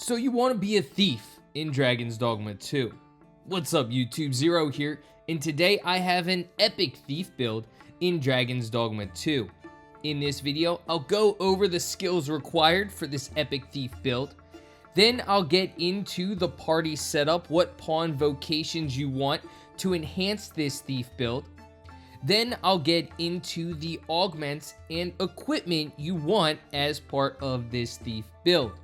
So you want to be a thief in Dragon's Dogma 2. What's up YouTube, Zero here, and today I have an epic thief build in Dragon's Dogma 2. In this video, I'll go over the skills required for this epic thief build. Then I'll get into the party setup, what pawn vocations you want to enhance this thief build. Then I'll get into the augments and equipment you want as part of this thief build.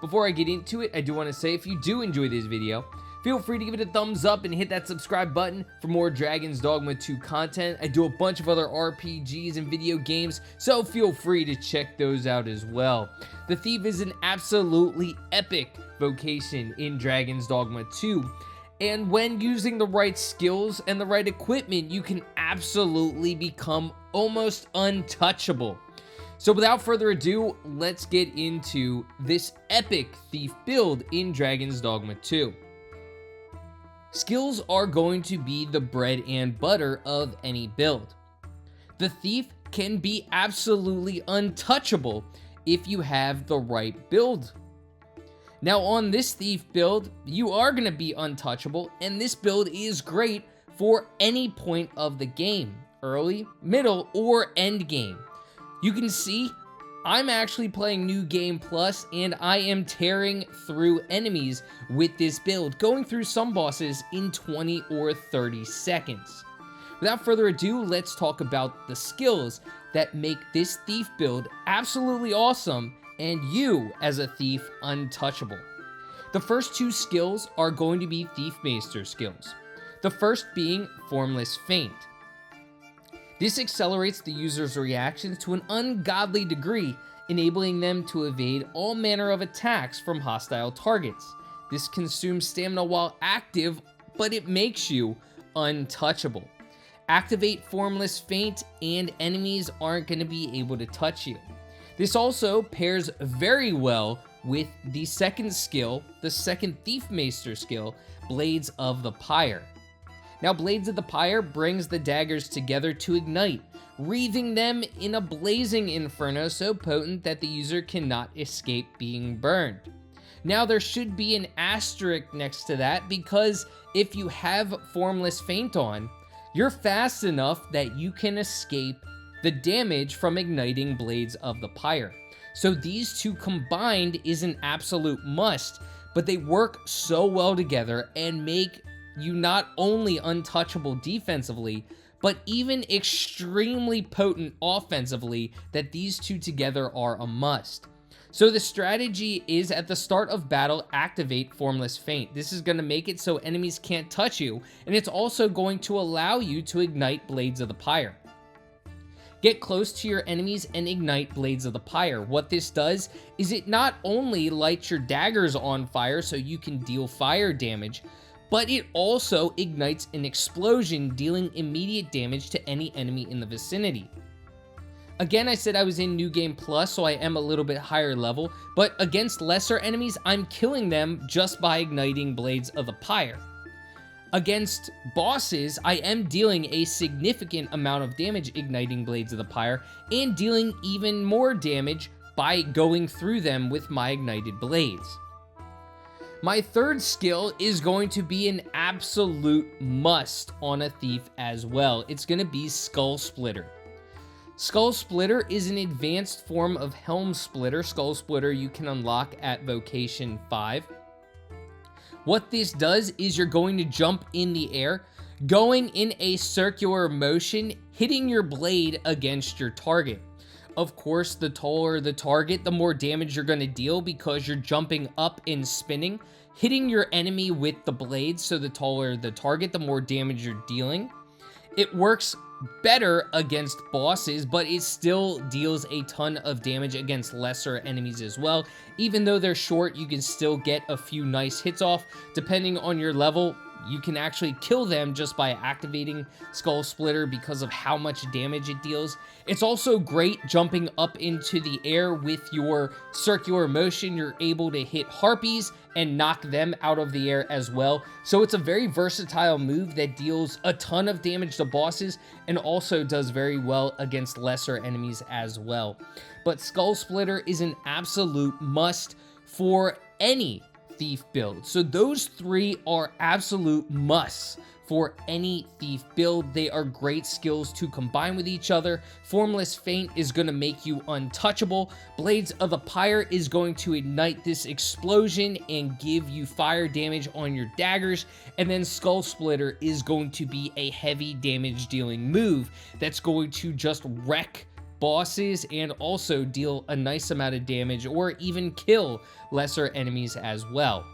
Before I get into it, I do want to say if you do enjoy this video, feel free to give it a thumbs up and hit that subscribe button for more Dragon's Dogma 2 content. I do a bunch of other RPGs and video games, so feel free to check those out as well. The Thief is an absolutely epic vocation in Dragon's Dogma 2, and when using the right skills and the right equipment, you can absolutely become almost untouchable. So without further ado, let's get into this epic thief build in Dragon's Dogma 2. Skills are going to be the bread and butter of any build. The thief can be absolutely untouchable if you have the right build. Now on this thief build, you are going to be untouchable, and this build is great for any point of the game, early, middle, or end game. You can see I'm actually playing New Game Plus, and I am tearing through enemies with this build, going through some bosses in 20 or 30 seconds. Without further ado, let's talk about the skills that make this thief build absolutely awesome and you as a thief untouchable. The first two skills are going to be Thief Master skills. The first being Formless Feint. This accelerates the user's reactions to an ungodly degree, enabling them to evade all manner of attacks from hostile targets. This consumes stamina while active, but it makes you untouchable. Activate Formless Feint and enemies aren't going to be able to touch you. This also pairs very well with the second skill, the second Thief Master skill, Blades of the Pyre. Now, Blades of the Pyre brings the daggers together to ignite, wreathing them in a blazing inferno so potent that the user cannot escape being burned. Now, there should be an asterisk next to that, because if you have Formless Feint on, you're fast enough that you can escape the damage from igniting Blades of the Pyre. So these two combined is an absolute must, but they work so well together and make you not only untouchable defensively, but even extremely potent offensively, that these two together are a must. So the strategy is at the start of battle, activate Formless Feint. This is going to make it so enemies can't touch you, and it's also going to allow you to ignite Blades of the Pyre. Get close to your enemies and ignite Blades of the Pyre. What this does is it not only lights your daggers on fire so you can deal fire damage, but it also ignites an explosion, dealing immediate damage to any enemy in the vicinity. Again, I said I was in New Game Plus, so I am a little bit higher level, but against lesser enemies, I'm killing them just by igniting Blades of the Pyre. Against bosses, I am dealing a significant amount of damage igniting Blades of the Pyre, and dealing even more damage by going through them with my ignited blades. My third skill is going to be an absolute must on a thief as well. It's going to be Skull Splitter. Skull Splitter is an advanced form of Helm Splitter. Skull Splitter you can unlock at Vocation 5. What this does is you're going to jump in the air, going in a circular motion, hitting your blade against your target. Of course, the taller the target, the more damage you're going to deal, because you're jumping up and spinning, hitting your enemy with the blades. So the taller the target, the more damage you're dealing. It works better against bosses, but it still deals a ton of damage against lesser enemies as well. Even though they're short, you can still get a few nice hits off. Depending on your level, you can actually kill them just by activating Skull Splitter because of how much damage it deals. It's also great jumping up into the air with your circular motion. You're able to hit harpies and knock them out of the air as well. So it's a very versatile move that deals a ton of damage to bosses and also does very well against lesser enemies as well. But Skull Splitter is an absolute must for any thief build. So those three are absolute musts for any thief build. They are great skills to combine with each other. Formless Feint is going to make you untouchable. Blades of the Pyre is going to ignite this explosion and give you fire damage on your daggers. And then Skull Splitter is going to be a heavy damage dealing move that's going to just wreck bosses and also deal a nice amount of damage or even kill lesser enemies as well.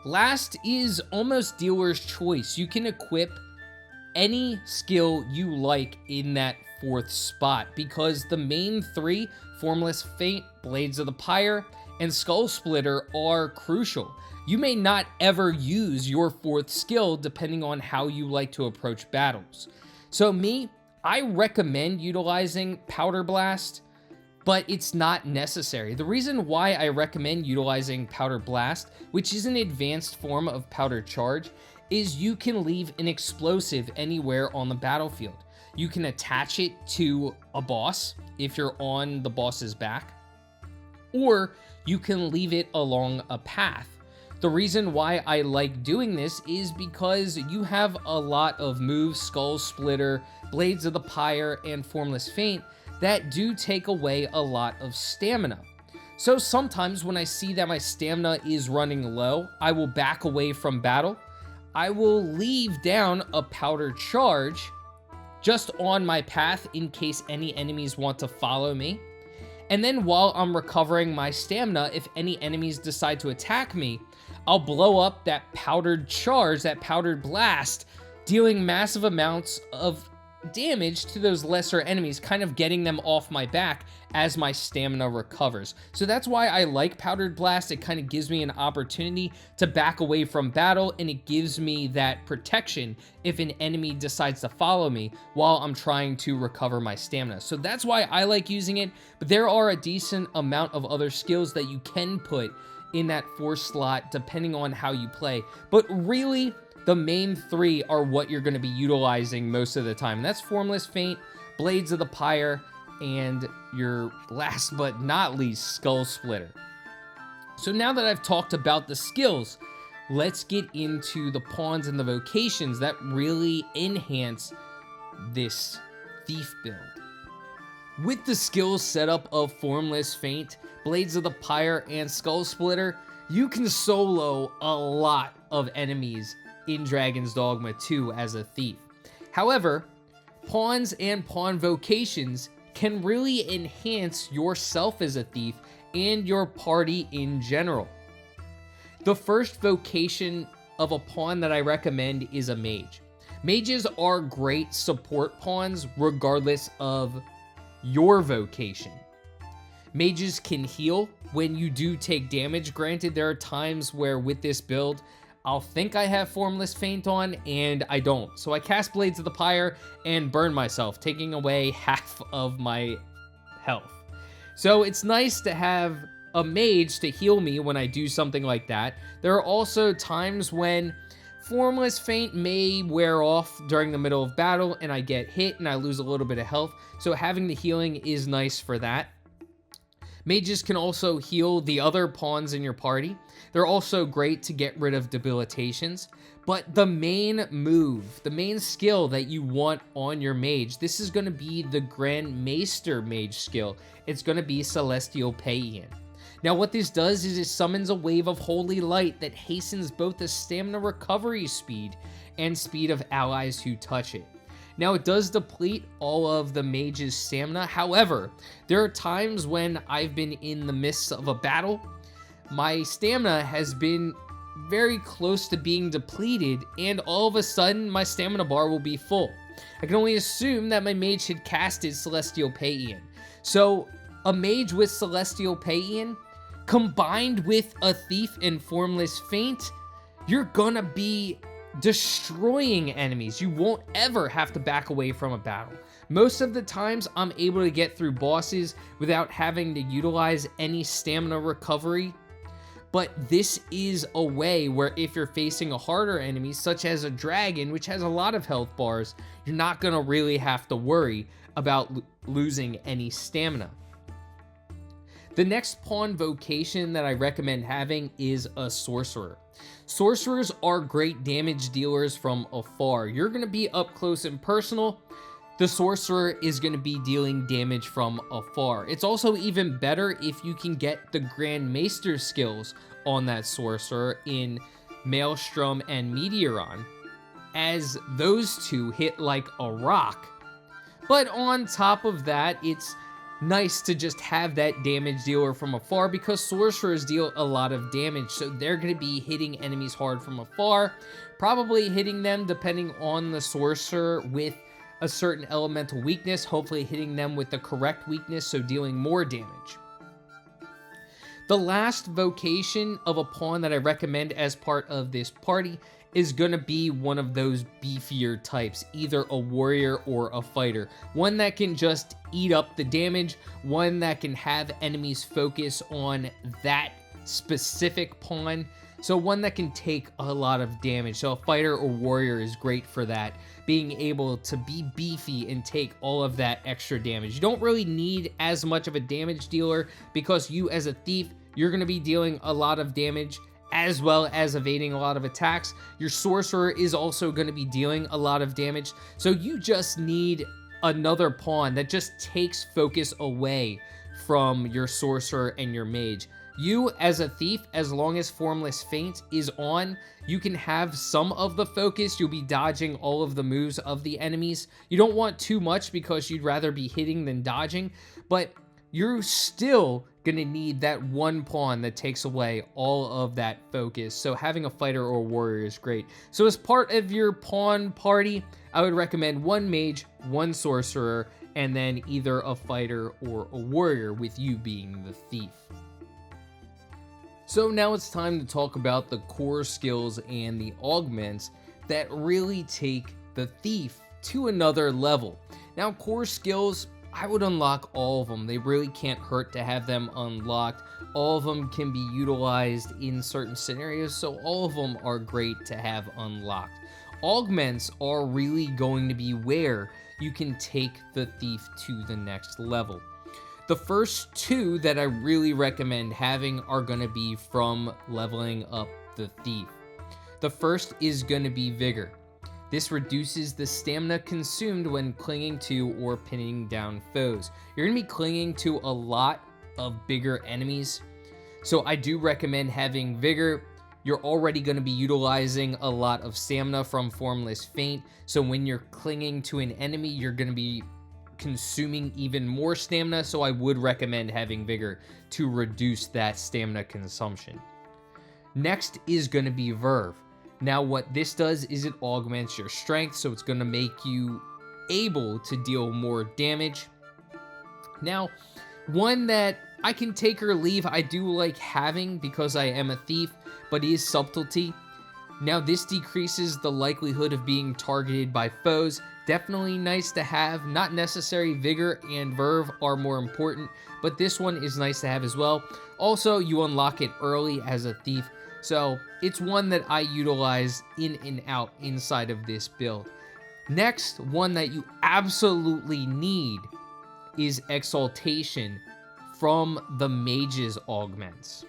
Last is almost dealer's choice. You can equip any skill you like in that fourth spot because the main three, Formless Feint, Blades of the Pyre, and Skull Splitter, are crucial. You may not ever use your fourth skill depending on how you like to approach battles. So I recommend utilizing Powder Blast, but it's not necessary. The reason why I recommend utilizing Powder Blast, which is an advanced form of Powder Charge, is you can leave an explosive anywhere on the battlefield. You can attach it to a boss if you're on the boss's back, or you can leave it along a path. The reason why I like doing this is because you have a lot of moves, Skull Splitter, Blades of the Pyre, and Formless Feint, that do take away a lot of stamina. So sometimes when I see that my stamina is running low, I will back away from battle. I will leave down a Powder Charge just on my path in case any enemies want to follow me. And then while I'm recovering my stamina, if any enemies decide to attack me, I'll blow up that Powdered Charge, that Powdered Blast, dealing massive amounts of damage to those lesser enemies, kind of getting them off my back as my stamina recovers. So that's why I like Powdered Blast. It kind of gives me an opportunity to back away from battle, and it gives me that protection if an enemy decides to follow me while I'm trying to recover my stamina. So that's why I like using it, but there are a decent amount of other skills that you can put in that 4th slot depending on how you play. But really, the main three are what you're going to be utilizing most of the time. And that's Formless Feint, Blades of the Pyre, and your last but not least, Skull Splitter. So now that I've talked about the skills, let's get into the pawns and the vocations that really enhance this thief build. With the skills setup of Formless Feint, Blades of the Pyre, and Skull Splitter, you can solo a lot of enemies in Dragon's Dogma 2 as a thief. However, pawns and pawn vocations can really enhance yourself as a thief and your party in general. The first vocation of a pawn that I recommend is a mage. Mages are great support pawns regardless of your vocation. Mages can heal when you do take damage. Granted, there are times where with this build, I'll think I have Formless Feint on, and I don't. So I cast Blades of the Pyre and burn myself, taking away half of my health. So it's nice to have a mage to heal me when I do something like that. There are also times when Formless Feint may wear off during the middle of battle, and I get hit and I lose a little bit of health. So having the healing is nice for that. Mages can also heal the other pawns in your party. They're also great to get rid of debilitations. But the main move, the main skill that you want on your mage, this is going to be the Grand Maester mage skill. It's going to be Celestial Paean. Now what this does is it summons a wave of holy light that hastens both the stamina recovery speed and speed of allies who touch it. Now it does deplete all of the mage's stamina. However, there are times when I've been in the midst of a battle, my stamina has been very close to being depleted, and all of a sudden my stamina bar will be full. I can only assume that my mage had casted Celestial Paean. So a mage with Celestial Paean combined with a thief and Formless Feint, you're gonna be destroying enemies. You won't ever have to back away from a battle. Most of the times I'm able to get through bosses without having to utilize any stamina recovery. But this is a way where if you're facing a harder enemy, such as a dragon, which has a lot of health bars, you're not going to really have to worry about losing any stamina. The next pawn vocation that I recommend having is a sorcerer. Sorcerers are great damage dealers from afar. You're going to be up close and personal. The sorcerer is going to be dealing damage from afar. It's also even better if you can get the Grand Maester skills on that sorcerer in Maelstrom and Meteoron, as those two hit like a rock. But on top of that, it's nice to just have that damage dealer from afar, because sorcerers deal a lot of damage, so they're going to be hitting enemies hard from afar, probably hitting them, depending on the sorcerer, with a certain elemental weakness, hopefully hitting them with the correct weakness, so dealing more damage. The last vocation of a pawn that I recommend as part of this party is going to be one of those beefier types, either a warrior or a fighter. One that can just eat up the damage, one that can have enemies focus on that specific pawn, so one that can take a lot of damage. So a fighter or warrior is great for that, being able to be beefy and take all of that extra damage. You don't really need as much of a damage dealer, because you as a thief, you're going to be dealing a lot of damage as well as evading a lot of attacks. Your sorcerer is also going to be dealing a lot of damage, so you just need another pawn that just takes focus away from your sorcerer and your mage. You as a thief, as long as Formless Feint is on, you can have some of the focus. You'll be dodging all of the moves of the enemies. You don't want too much, because you'd rather be hitting than dodging, but you're still gonna need that one pawn that takes away all of that focus. So having a fighter or warrior is great. So as part of your pawn party, I would recommend one mage, one sorcerer, and then either a fighter or a warrior, with you being the thief. So now it's time to talk about the core skills and the augments that really take the thief to another level. Now, core skills, I would unlock all of them. They really can't hurt to have them unlocked. All of them can be utilized in certain scenarios, so all of them are great to have unlocked. Augments are really going to be where you can take the thief to the next level. The first two that I really recommend having are going to be from leveling up the thief. The first is going to be Vigor. This reduces the stamina consumed when clinging to or pinning down foes. You're going to be clinging to a lot of bigger enemies, so I do recommend having Vigor. You're already going to be utilizing a lot of stamina from Formless Feint, so when you're clinging to an enemy, you're going to be consuming even more stamina, so I would recommend having Vigor to reduce that stamina consumption. Next is going to be Verve. Now what this does is it augments your strength, so it's going to make you able to deal more damage. Now, one that I can take or leave, I do like having because I am a thief, but is Subtlety. Now this decreases the likelihood of being targeted by foes. Definitely nice to have, not necessary. Vigor and Verve are more important, but this one is nice to have as well. Also, you unlock it early as a thief, so it's one that I utilize in and out inside of this build. Next, one that you absolutely need is Exaltation from the Mage's Augments.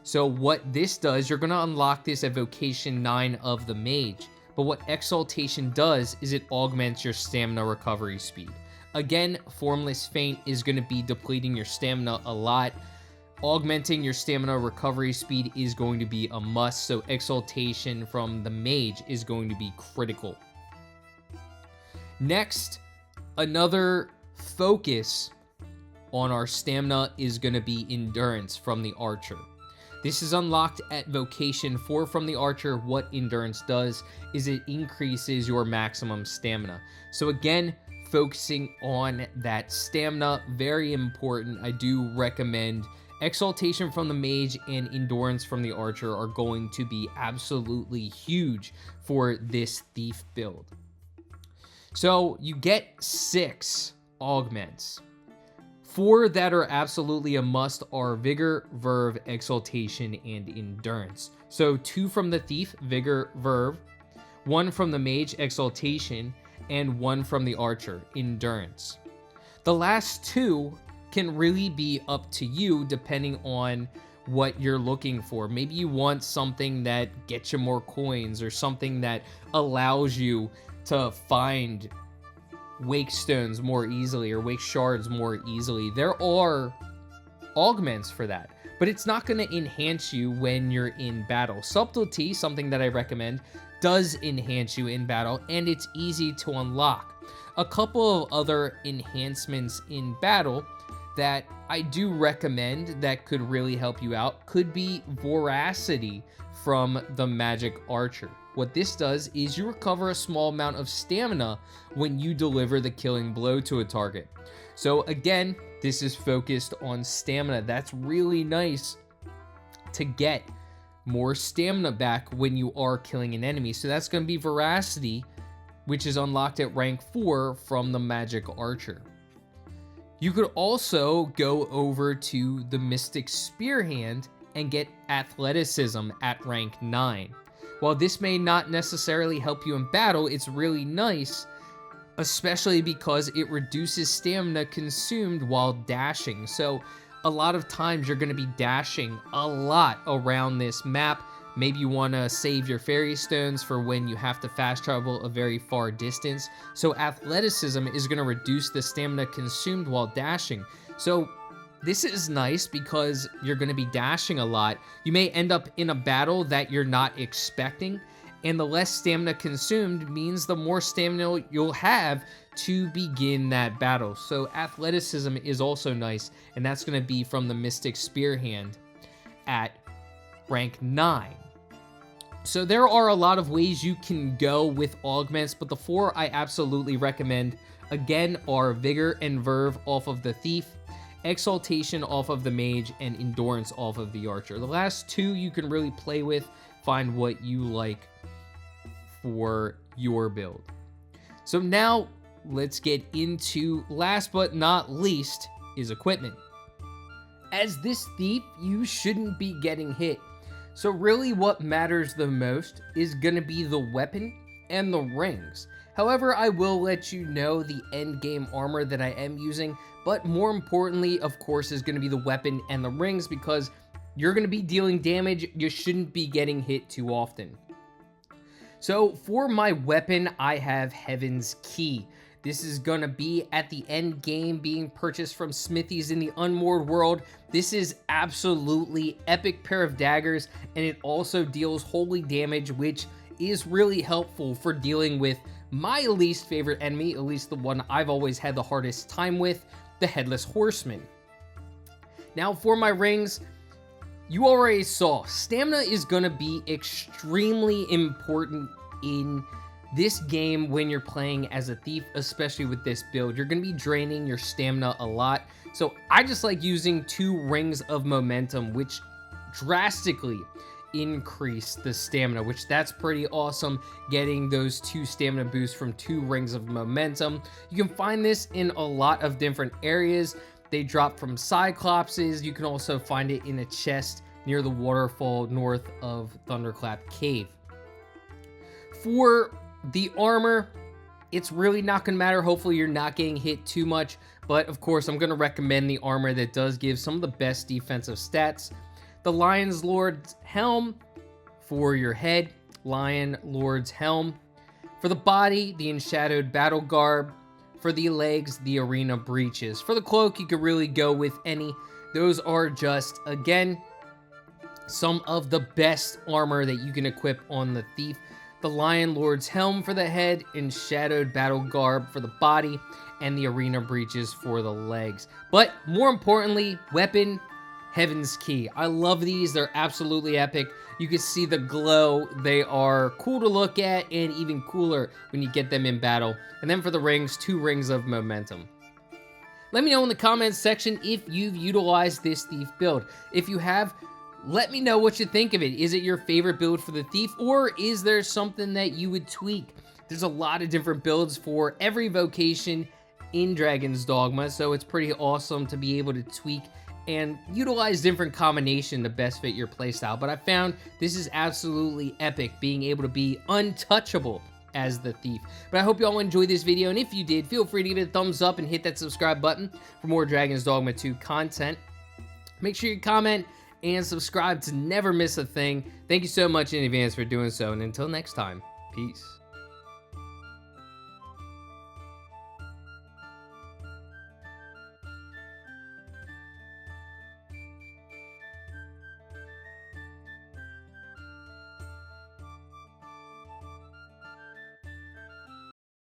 So what this does, you're going to unlock this at Vocation 9 of the Mage. But what Exaltation does is it augments your stamina recovery speed. Again, Formless Feint is going to be depleting your stamina a lot. Augmenting your stamina recovery speed is going to be a must, so Exaltation from the Mage is going to be critical. Next, another focus on our stamina is going to be Endurance from the Archer. This is unlocked at Vocation 4 from the Archer. What Endurance does is it increases your maximum stamina. So again, focusing on that stamina, very important. I do recommend Exaltation from the Mage and Endurance from the Archer are going to be absolutely huge for this thief build. So you get 6 augments. 4 that are absolutely a must are Vigor, Verve, Exaltation, and Endurance. So 2 from the Thief, Vigor, Verve, 1 from the Mage, Exaltation, and 1 from the Archer, Endurance. The last 2 can really be up to you depending on what you're looking for. Maybe you want something that gets you more coins, or something that allows you to find wake stones more easily, or wake shards more easily. There are augments for that, but it's not going to enhance you when you're in battle. Subtlety, something that I recommend, does enhance you in battle, and it's easy to unlock. A couple of other enhancements in battle that I do recommend that could really help you out could be Voracity from the Magic Archer. What this does is you recover a small amount of stamina when you deliver the killing blow to a target. So again, this is focused on stamina. That's really nice to get more stamina back when you are killing an enemy. So that's going to be Voracity, which is unlocked at rank 4 from the Magic Archer. You could also go over to the Mystic Spear Hand and get Athleticism at rank 9. While this may not necessarily help you in battle, it's really nice, especially because it reduces stamina consumed while dashing. So a lot of times you're going to be dashing a lot around this map. Maybe you want to save your fairy stones for when you have to fast travel a very far distance. So athleticism is going to reduce the stamina consumed while dashing. So this is nice because you're going to be dashing a lot. You may end up in a battle that you're not expecting, and the less stamina consumed means the more stamina you'll have to begin that battle. So athleticism is also nice, and that's going to be from the Mystic Spear Hand at rank 9. So there are a lot of ways you can go with augments, but the 4 I absolutely recommend, again, are Vigor and Verve off of the Thief, Exaltation off of the Mage, and Endurance off of the Archer. The last 2 you can really play with, find what you like for your build. So now let's get into, last but not least, is equipment. As this Thief, you shouldn't be getting hit. So really what matters the most is going to be the weapon and the rings. However, I will let you know the endgame armor that I am using, but more importantly, of course, is going to be the weapon and the rings, because you're going to be dealing damage. You shouldn't be getting hit too often. So for my weapon, I have Heaven's Key. This is going to be at the end game, being purchased from smithies in the Unmoored World. This is absolutely epic pair of daggers, and it also deals holy damage, which is really helpful for dealing with my least favorite enemy, at least the one I've always had the hardest time with, the Headless Horseman. Now for my rings, you already saw, stamina is going to be extremely important in this game when you're playing as a thief, especially with this build. You're going to be draining your stamina a lot. So I just like using 2 rings of momentum, which drastically increase the stamina, which that's pretty awesome, getting those 2 stamina boosts from 2 rings of momentum. You can find this in a lot of different areas. They drop from Cyclopses. You can also find it in a chest near the waterfall north of Thunderclap Cave. For the armor, it's really not going to matter. Hopefully you're not getting hit too much, but of course I'm going to recommend the armor that does give some of the best defensive stats. The Lion's Lord's Helm for your head, Lion Lord's Helm. For the body, the Enshadowed Battle Garb. For the legs, the Arena Breeches. For the cloak, you could really go with any. Those are just, again, some of the best armor that you can equip on the Thief. The Lion Lord's Helm for the head, Enshadowed Battle Garb for the body, and the Arena Breeches for the legs. But more importantly, weapon, Heaven's Key. I love these. They're absolutely epic. You can see the glow. They are cool to look at, and even cooler when you get them in battle. And then for the rings, 2 rings of momentum. Let me know in the comments section if you've utilized this Thief build. If you have, let me know what you think of it. Is it your favorite build for the Thief, or is there something that you would tweak? There's a lot of different builds for every vocation in Dragon's Dogma, so it's pretty awesome to be able to tweak and utilize different combination to best fit your playstyle. But I found this is absolutely epic, being able to be untouchable as the thief. But I hope you all enjoyed this video, and if you did, feel free to give it a thumbs up and hit that subscribe button for more Dragon's Dogma 2 content. Make sure you comment and subscribe to never miss a thing. Thank you so much in advance for doing so, and until next time, peace.